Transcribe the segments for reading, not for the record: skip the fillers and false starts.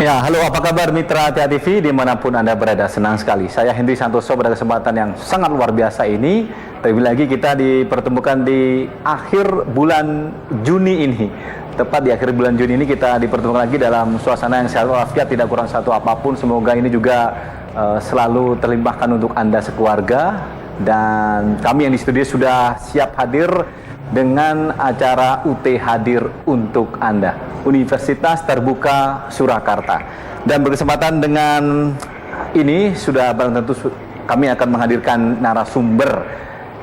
Ya, halo, apa kabar mitra TA TV dimanapun Anda berada? Senang sekali. Saya Hendri Santoso pada kesempatan yang sangat luar biasa ini. Terlebih lagi kita dipertemukan di akhir bulan Juni ini. Tepat di akhir bulan Juni ini kita dipertemukan lagi dalam suasana yang sehat walafiat, tidak kurang satu apapun. Semoga ini juga selalu terlimpahkan untuk Anda sekeluarga. Dan kami yang di studio sudah siap hadir dengan acara UT Hadir untuk Anda, Universitas Terbuka Surakarta. Dan berkesempatan dengan ini sudah barang tentu kami akan menghadirkan narasumber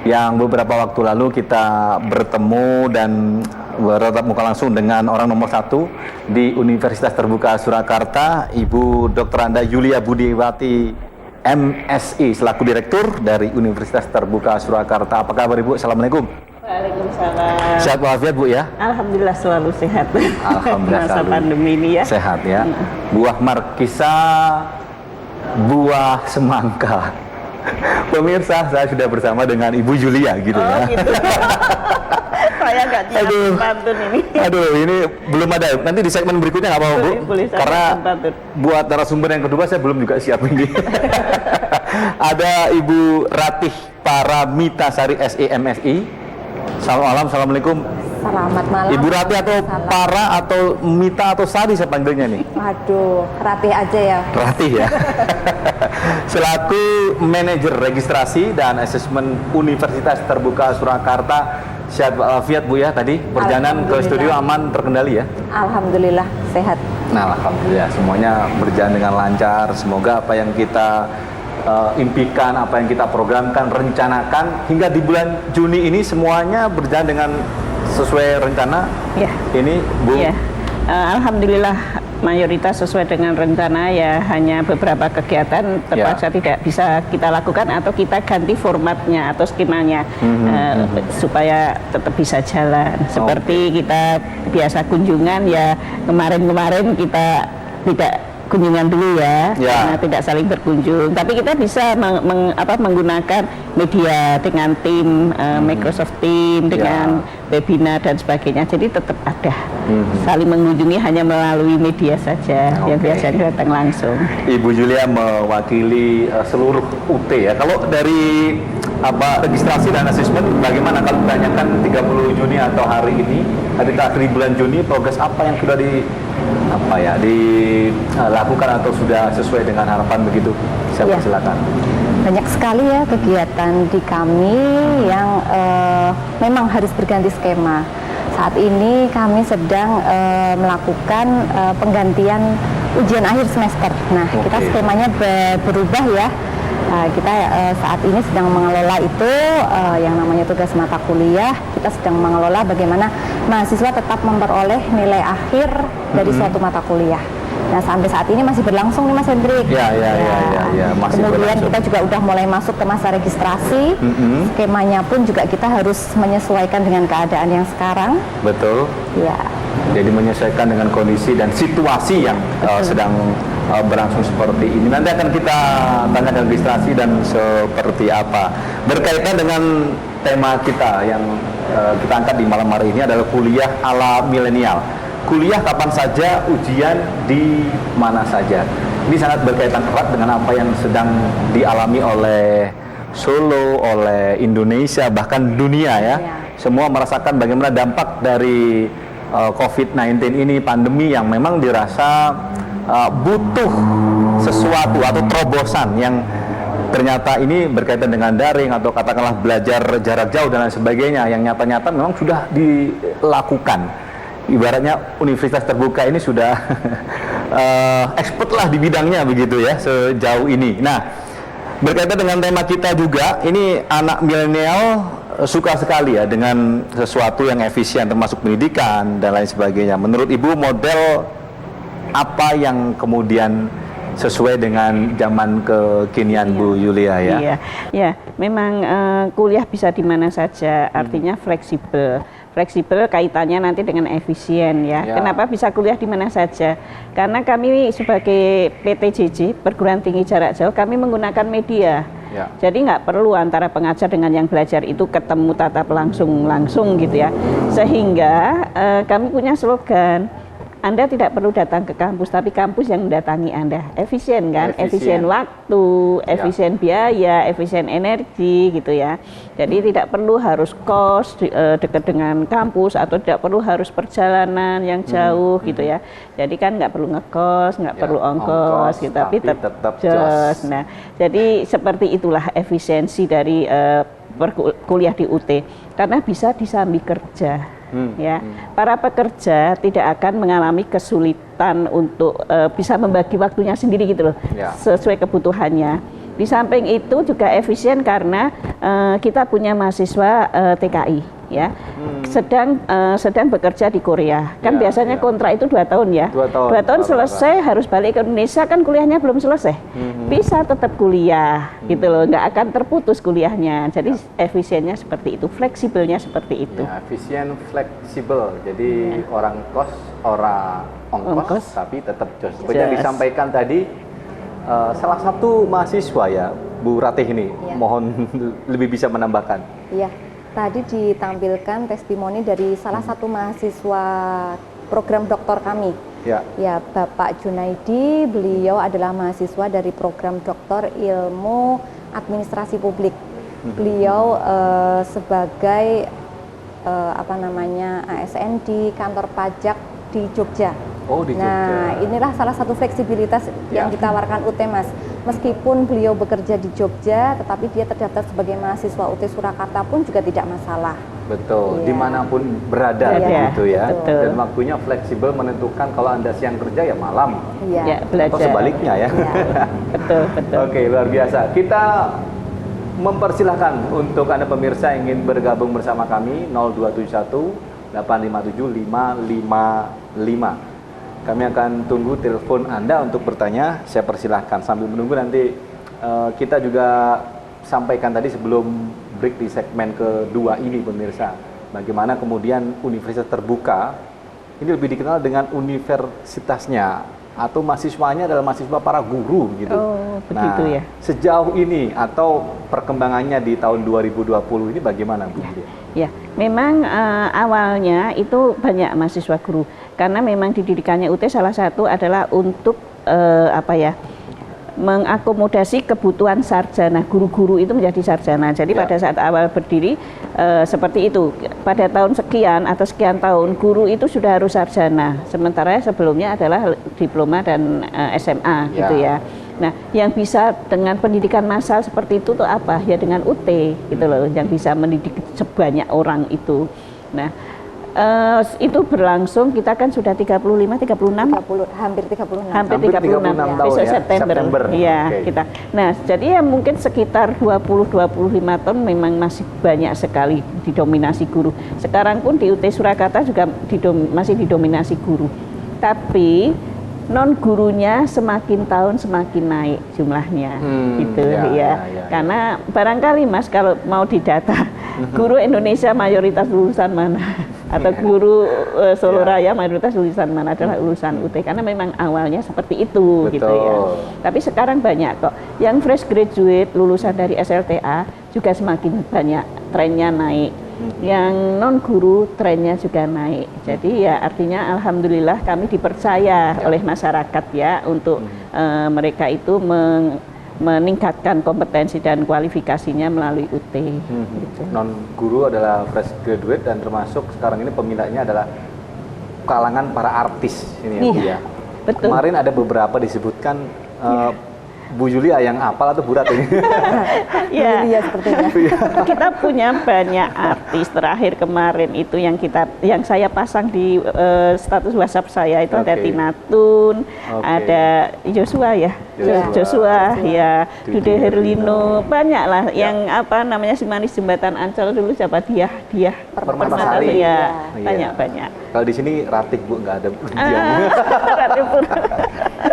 yang beberapa waktu lalu kita bertemu dan bertatap muka langsung dengan orang nomor 1 di Universitas Terbuka Surakarta, Ibu Dr. Anda Yulia Budiwati MSI selaku Direktur dari Universitas Terbuka Surakarta. Apa kabar Ibu? Assalamualaikum. Waalaikumsalam. Sehat walafiat Bu ya? Alhamdulillah selalu sehat. Alhamdulillah masa selalu pandemi ini ya. Sehat ya. Buah markisa, buah semangka. Pemirsa, saya sudah bersama dengan Ibu Yulia gitu ya. Gitu. Saya nggak siap pantun ini. Aduh, ini belum ada. Nanti di segmen berikutnya nggak apa-apa Bu. Boleh Karena buat narasumber yang kedua saya belum juga siap ini. Ada Ibu Ratih Paramitasari SEMSI. Selamat malam, assalamualaikum. Selamat malam. Ibu Ratih atau Para atau Mita atau Sari saya panggilnya nih? Waduh, Ratih aja ya. Ratih ya. Selaku manajer registrasi dan asesmen Universitas Terbuka Surakarta. Sehat walafiat Bu ya tadi. Perjalanan ke studio aman terkendali ya? Alhamdulillah sehat. Nah, alhamdulillah semuanya berjalan dengan lancar. Semoga apa yang kita impikan, apa yang kita programkan, rencanakan hingga di bulan Juni ini semuanya berjalan dengan sesuai rencana. Ya. Ini Bu. Ya. Alhamdulillah mayoritas sesuai dengan rencana, ya hanya beberapa kegiatan terpaksa tidak bisa kita lakukan atau kita ganti formatnya atau skemanya supaya tetap bisa jalan. Seperti kita biasa kunjungan ya, kemarin-kemarin kita tidak kunjungan dulu ya, karena tidak saling berkunjung. Tapi kita bisa menggunakan media dengan tim Microsoft Teams, dengan webinar dan sebagainya. Jadi tetap ada saling mengunjungi hanya melalui media saja yang biasanya datang langsung. Ibu Yulia mewakili seluruh UT ya. Kalau dari registrasi dan asesmen bagaimana kalau ditanyakan 30 Juni atau hari ini, hari terakhir bulan Juni, progres apa yang sudah dilakukan atau sudah sesuai dengan harapan begitu? Saya persilakan. Banyak sekali ya kegiatan di kami yang memang harus berganti skema. Saat ini kami sedang melakukan penggantian ujian akhir semester. Nah, kita skemanya berubah ya. Kita saat ini sedang mengelola itu yang namanya tugas mata kuliah. Kita sedang mengelola bagaimana mahasiswa tetap memperoleh nilai akhir dari suatu mata kuliah. Nah, sampai saat ini masih berlangsung nih Mas Hendrik. Ya, masih kemudian berlangsung. Kita juga udah mulai masuk ke masa registrasi. Skemanya pun juga kita harus menyesuaikan dengan keadaan yang sekarang. Betul. Ya. Jadi menyesuaikan dengan kondisi dan situasi yang sedang berlangsung seperti ini. Nanti akan kita tanyakan registrasi dan seperti apa. Berkaitan dengan tema kita yang kita angkat di malam hari ini adalah kuliah ala milenial. Kuliah kapan saja, ujian di mana saja. Ini sangat berkaitan erat dengan apa yang sedang dialami oleh Solo, oleh Indonesia, bahkan dunia ya. Semua merasakan bagaimana dampak dari COVID-19 ini, pandemi yang memang dirasa butuh sesuatu atau terobosan yang ternyata ini berkaitan dengan daring atau katakanlah belajar jarak jauh dan lain sebagainya yang nyata-nyata memang sudah dilakukan. Ibaratnya Universitas Terbuka ini sudah expert lah di bidangnya begitu ya sejauh ini. Nah, berkaitan dengan tema kita juga, ini anak milenial suka sekali ya dengan sesuatu yang efisien termasuk pendidikan dan lain sebagainya. Menurut Ibu, model apa yang kemudian sesuai dengan zaman kekinian Bu Yulia ya? Iya, memang kuliah bisa di mana saja, artinya fleksibel. Fleksibel kaitannya nanti dengan efisien ya. Kenapa bisa kuliah di mana saja? Karena kami sebagai PTJJ, Perguruan Tinggi Jarak Jauh, kami menggunakan media. Jadi nggak perlu antara pengajar dengan yang belajar itu ketemu tatap langsung gitu ya. Sehingga kami punya slogan, Anda tidak perlu datang ke kampus, tapi kampus yang mendatangi Anda. Efisien kan? Efisien. Efisien waktu, efisien biaya, efisien energi gitu ya. Jadi tidak perlu harus kos dekat dengan kampus atau tidak perlu harus perjalanan yang jauh gitu ya. Jadi kan nggak perlu ngekos, nggak perlu ongkos gitu, tapi tetap jos. Nah, jadi seperti itulah efisiensi dari kuliah di UT, karena bisa disambi kerja. Ya, para pekerja tidak akan mengalami kesulitan untuk bisa membagi waktunya sendiri gitu loh, sesuai kebutuhannya. Di samping itu juga efisien karena kita punya mahasiswa TKI, ya, sedang bekerja di Korea. Kan biasanya kontrak itu 2 tahun ya. 2 tahun selesai harus balik ke Indonesia, kan kuliahnya belum selesai. Bisa tetap kuliah gitu loh, nggak akan terputus kuliahnya. Jadi efisiennya seperti itu, fleksibelnya seperti itu. Ya, efisien, fleksibel. Jadi orang kos, orang ongkos, tapi tetap jos. Seperti yang disampaikan tadi, salah satu mahasiswa ya, Bu Ratih ini, mohon lebih bisa menambahkan. Iya, tadi ditampilkan testimoni dari salah satu mahasiswa program doktor kami. Ya, Bapak Junaidi, beliau adalah mahasiswa dari program doktor ilmu administrasi publik. Beliau sebagai ASN di kantor pajak di Jogja. Oh, di Jogja. Nah, inilah salah satu fleksibilitas yang ditawarkan UT, Mas. Meskipun beliau bekerja di Jogja, tetapi dia terdaftar sebagai mahasiswa UT Surakarta pun juga tidak masalah. Betul, dimanapun berada gitu ya. Betul. Dan waktunya fleksibel, menentukan kalau Anda siang kerja ya malam. Belajar. Atau sebaliknya ya. Betul. Oke, luar biasa. Kita mempersilahkan untuk Anda pemirsa yang ingin bergabung bersama kami 0271 857 555. Kami akan tunggu telepon Anda untuk bertanya. Saya persilahkan. Sambil menunggu nanti kita juga sampaikan tadi sebelum break di segmen kedua ini pemirsa, bagaimana kemudian universitas terbuka ini lebih dikenal dengan universitasnya atau mahasiswanya adalah mahasiswa para guru gitu. Oh, begitu ya. Sejauh ini atau perkembangannya di tahun 2020 ini bagaimana Bu? Ya, memang awalnya itu banyak mahasiswa guru karena memang didikannya UT salah satu adalah untuk mengakomodasi kebutuhan sarjana, guru-guru itu menjadi sarjana. Jadi pada saat awal berdiri seperti itu, pada tahun sekian atau sekian tahun guru itu sudah harus sarjana, sementara sebelumnya adalah diploma dan SMA gitu ya. Nah, yang bisa dengan pendidikan massal seperti itu tuh apa? Ya dengan UT gitu loh, yang bisa mendidik sebanyak orang itu. Nah, itu berlangsung, kita kan sudah 36, hampir 36. Hampir 36 besok ya, September. Iya, kita. Nah, jadi ya mungkin sekitar 20-25 tahun memang masih banyak sekali didominasi guru. Sekarang pun di UT Surakarta juga masih didominasi guru. Tapi non gurunya semakin tahun semakin naik jumlahnya gitu ya. Karena barangkali Mas kalau mau didata guru Indonesia mayoritas lulusan mana atau guru Solo Raya mayoritas lulusan mana adalah lulusan UT, karena memang awalnya seperti itu. Gitu ya. Tapi sekarang banyak kok yang fresh graduate lulusan dari SLTA juga semakin banyak, trennya naik. Yang non guru trennya juga naik. Jadi ya artinya alhamdulillah kami dipercaya oleh masyarakat ya untuk mereka itu meningkatkan kompetensi dan kualifikasinya melalui UT. Gitu. Non guru adalah fresh graduate dan termasuk sekarang ini peminatnya adalah kalangan para artis ini ya Bu ya. Betul. Kemarin ada beberapa disebutkan Bu Julia yang apal atau Bu Rat ini? Ya, Julia sepertinya. kita punya banyak artis. Terakhir kemarin itu yang saya pasang di status WhatsApp saya itu ada Tina Tun, ada Joshua ya, Joshua ya, Dude Herlino, banyak lah yang si manis jembatan Ancol dulu siapa dia Permatasari ya, banyak. Kalau di sini Ratih Bu, nggak ada dia. Ratih pun.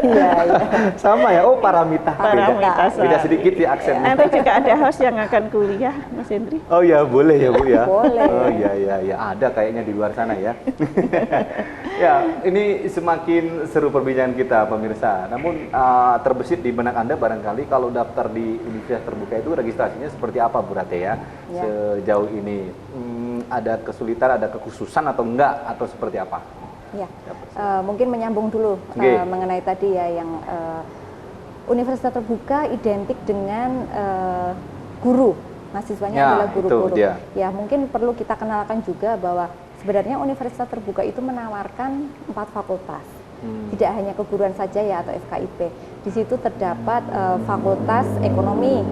Iya. Sama ya, Paramita. Beda sedikit ya aksennya. Nanti juga ada host yang akan kuliah, Mas Hendri. Oh ya, boleh ya Bu ya. Boleh. Oh iya, ada kayaknya di luar sana ya. Ya, ini semakin seru perbincangan kita pemirsa. Namun terbesit di benak Anda barangkali kalau daftar di universitas terbuka itu registrasinya seperti apa Bu Rate ya? Sejauh ini ada kesulitan, ada kekhususan atau enggak atau seperti apa? Ya, mungkin menyambung dulu mengenai tadi ya yang universitas terbuka identik dengan guru, mahasiswanya adalah guru-guru. Ya, mungkin perlu kita kenalkan juga bahwa sebenarnya universitas terbuka itu menawarkan 4 fakultas. Tidak hanya keguruan saja ya atau FKIP. Di situ terdapat fakultas ekonomi,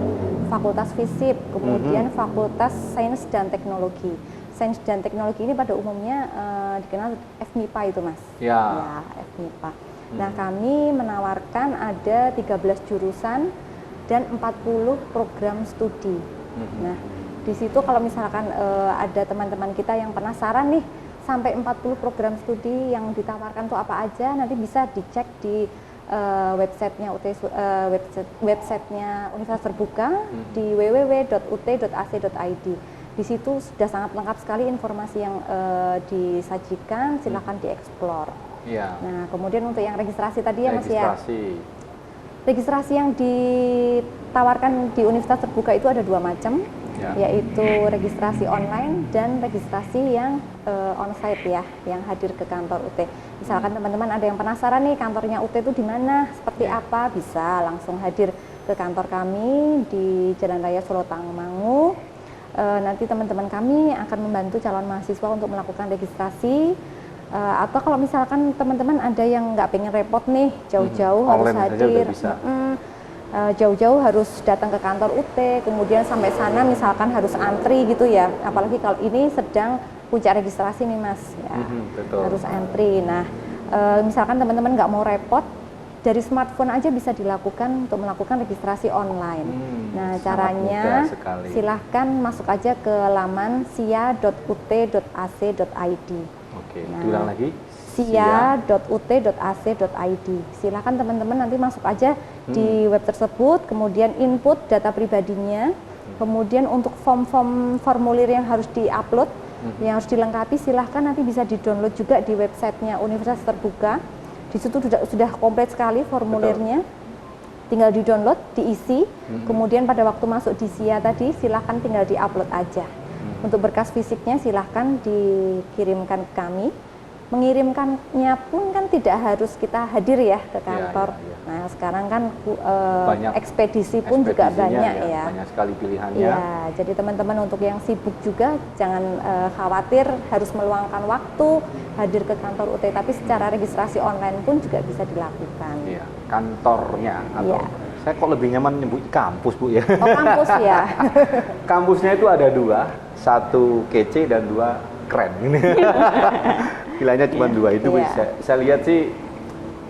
fakultas fisip, kemudian fakultas sains dan teknologi. Sains dan teknologi ini pada umumnya dikenal FMIPA itu Mas. Ya, FMIPA. Nah, kami menawarkan ada 13 jurusan dan 40 program studi. Nah, di situ kalau misalkan ada teman-teman kita yang penasaran nih, sampai 40 program studi yang ditawarkan tuh apa aja, nanti bisa dicek di websitenya websitenya Universitas Terbuka di www.ut.ac.id. Di situ sudah sangat lengkap sekali informasi yang disajikan, silakan dieksplor. Nah, kemudian untuk yang registrasi tadi ya Mas ya. Registrasi yang ditawarkan di Universitas Terbuka itu ada 2 macam. Yaitu registrasi online dan registrasi yang onsite ya, yang hadir ke kantor UT. Misalkan teman-teman ada yang penasaran nih kantornya UT itu di mana, seperti apa, bisa langsung hadir ke kantor kami di Jalan Raya Solo Tangmangu. Nanti teman-teman kami akan membantu calon mahasiswa untuk melakukan registrasi. Atau kalau misalkan teman-teman ada yang nggak pengen repot nih, jauh-jauh harus hadir. Jauh-jauh harus datang ke kantor UT, kemudian sampai sana misalkan harus antri gitu ya, apalagi kalau ini sedang puncak registrasi nih Mas ya, harus antri. Nah, misalkan teman-teman nggak mau repot, dari smartphone aja bisa dilakukan untuk melakukan registrasi online. Nah, caranya silahkan masuk aja ke laman sia.ut.ac.id. Diulang lagi. sia.ut.ac.id. Silakan teman-teman nanti masuk aja di web tersebut, kemudian input data pribadinya, kemudian untuk form-form formulir yang harus diupload, yang harus dilengkapi, silahkan nanti bisa di-download juga di websitenya Universitas Terbuka. Di situ sudah komplit sekali formulirnya. Tinggal di-download, diisi, kemudian pada waktu masuk di SIA tadi silahkan tinggal di-upload aja. Untuk berkas fisiknya silahkan dikirimkan ke kami. Mengirimkannya pun kan tidak harus kita hadir ya ke kantor. Nah, sekarang kan ekspedisi pun juga banyak ya. Banyak sekali pilihannya. Ya, jadi teman-teman untuk yang sibuk juga jangan khawatir harus meluangkan waktu hadir ke kantor UT, tapi secara registrasi online pun juga bisa dilakukan. Iya, kantornya atau saya kok lebih nyaman nyebut kampus Bu ya. Oh, kampus ya. Kampusnya itu ada 2, 1 kece dan 2 keren. Pilihannya cuma 2 itu. Saya lihat sih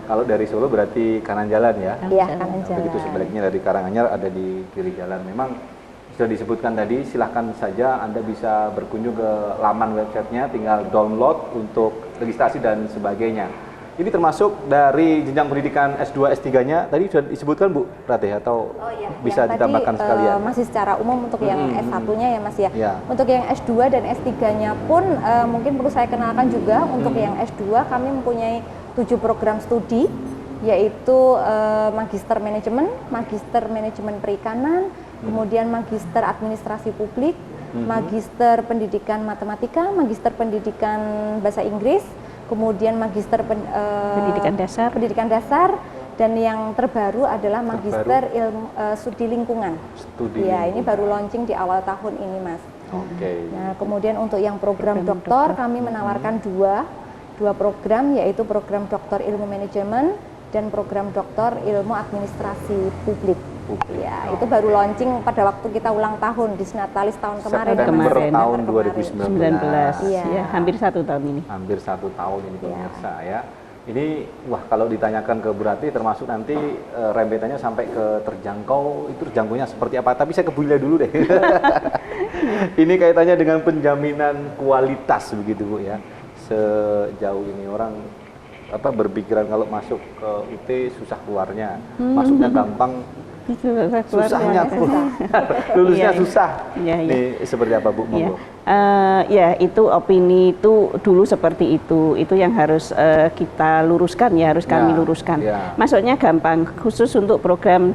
kalau dari Solo berarti kanan jalan ya. Iya, kanan jalan. Begitu sebaliknya dari Karanganyar ada di kiri jalan. Memang sudah disebutkan tadi, silahkan saja Anda bisa berkunjung ke laman websitenya, tinggal download untuk registrasi dan sebagainya. Ini termasuk dari jenjang pendidikan S2, S3-nya tadi sudah disebutkan Bu Ratih atau bisa ditambahkan sekalian? Masih secara umum untuk yang S1-nya ya Mas ya. Untuk yang S2 dan S3-nya pun mungkin perlu saya kenalkan juga. Untuk yang S2 kami mempunyai 7 program studi, yaitu Magister Manajemen Perikanan, kemudian Magister Administrasi Publik, Magister Pendidikan Matematika, Magister Pendidikan Bahasa Inggris, kemudian Magister Pendidikan Dasar, dan yang terbaru adalah Magister Studi Lingkungan. Ini baru launching di awal tahun ini Mas. Nah, kemudian untuk yang program doktor kami menawarkan dua program, yaitu program doktor ilmu manajemen dan program doktor ilmu administrasi publik. Ya, itu baru launching pada waktu kita ulang tahun di Natalis tahun kemarin. September tahun 2019. Ya, hampir 1 tahun ini. Hampir 1 tahun ini pemirsa ya. Ini kalau ditanyakan ke Bu Ratih termasuk nanti rembetannya sampai ke terjangkau, itu terjangkaunya seperti apa? Tapi saya ke Bu Ila dulu deh. Ini kaitannya dengan penjaminan kualitas begitu Bu ya. Sejauh ini orang berpikiran kalau masuk ke UT susah keluarnya, masuknya gampang. Susahnya lulusnya susah. Ini seperti apa Bu? Itu opini itu dulu seperti itu yang harus kita luruskan ya, harus kami luruskan. Masuknya gampang, khusus untuk program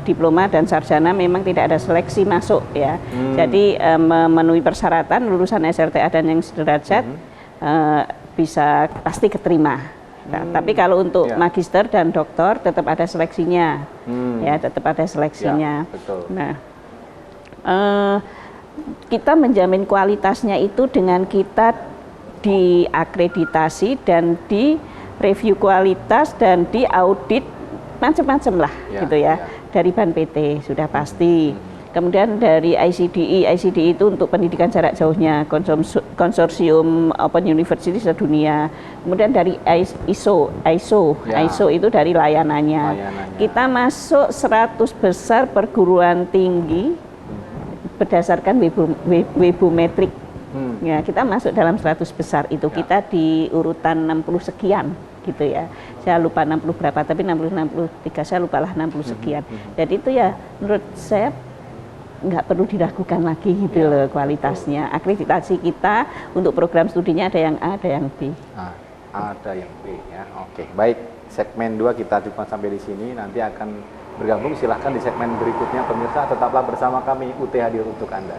diploma dan sarjana memang tidak ada seleksi masuk ya. Jadi memenuhi persyaratan lulusan SLTA dan yang sederajat bisa pasti keterima. Nah, tapi kalau untuk Ya. magister dan doktor tetap ada seleksinya, ya tetap ada seleksinya. Ya, betul. Nah, kita menjamin kualitasnya itu dengan kita diakreditasi dan di review kualitas dan di audit macam-macam lah, Ya, gitu ya. ya. Dari Ban PT sudah pasti. Kemudian dari ICDE itu untuk pendidikan jarak jauhnya, konsorsium Open University sedunia. Kemudian dari ISO Ya. itu dari layanannya. Kita masuk 100 besar perguruan tinggi berdasarkan Webometric. Ya, kita masuk dalam 100 besar itu. Kita di urutan 60 sekian gitu ya. Saya lupa 60 berapa, tapi 63 saya lupalah 60 sekian. Jadi itu ya menurut saya nggak perlu diragukan lagi gitu loh kualitasnya. Akreditasi kita untuk program studinya ada yang A, ada yang B. Nah, ada yang B ya. Oke, baik. Segmen 2 kita cukupkan sampai di sini. Nanti akan bergabung silahkan di segmen berikutnya pemirsa. Tetaplah bersama kami, UT hadir untuk Anda.